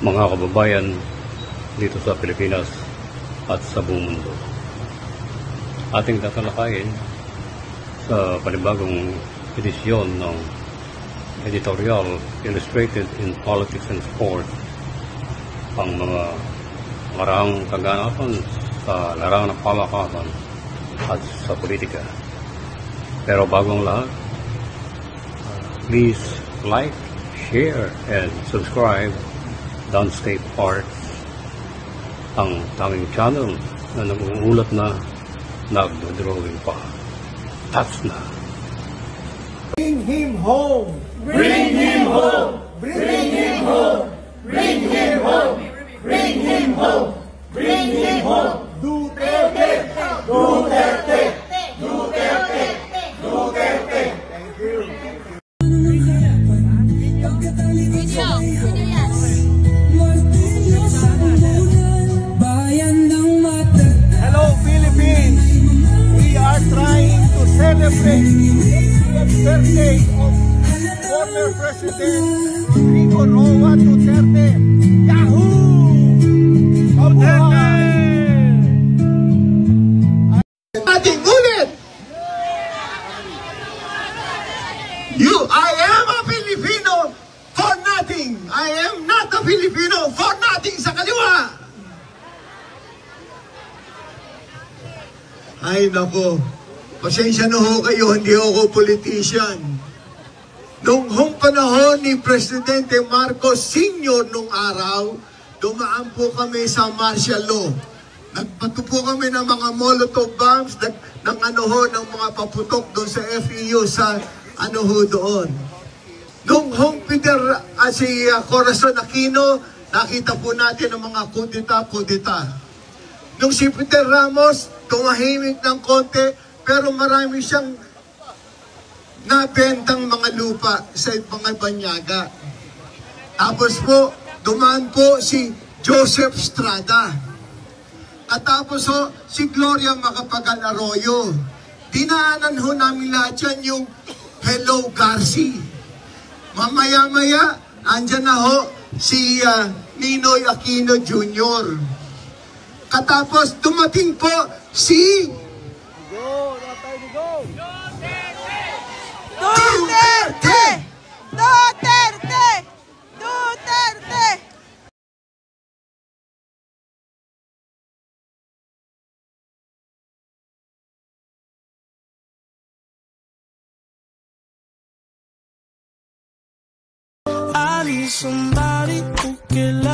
mga kababayan dito sa Pilipinas at sa buong mundo. Ating tatalakayin sa panibagong edisyon ng Editorial Illustrated in Politics and Sport ang mga marahang kaganapan sa larangan ng pamakasan at sa politika. Pero bagong lahat, please like, share, and subscribe Downstate Arts, ang tanging channel na nag-uulat na nagdo-drawing pa. That's na. Bring him home! Bring him home! Bring him home! Bring him home! Bring him home! Bring him home! Duterte! Duterte! Duterte! Duterte! Thank you. Hello Philippines! We are trying to celebrate the birthday of former President Rodrigo Roa Duterte. Yahoo! Duterte! Ating ulit! I am a Filipino for nothing. I am not a Filipino for nothing sa kaliwa. Ay nako, pasensya na ho kayo, hindi ako politician. Nung panahon ni Presidente Marcos Sr. nung araw, dumaan po kami sa martial law. Nagpato po kami ng mga Molotov bombs, ng ng mga paputok doon sa FEU sa doon. Nung si Corazon Aquino, nakita po natin ang mga kudeta. Nung si Peter Ramos, tumahimik ng konti, pero marami siyang nabentang mga lupa sa mga banyaga. Tapos po, dumaan po si Joseph Estrada. At tapos ho, si Gloria Macapagal Arroyo. Dinaanan ho namin lahat yan yung Hello Garci. Mamaya-maya, andyan na ho si Ninoy Aquino Jr. Katapos dumating po si Duterte! Duterte! Duterte! I need somebody who can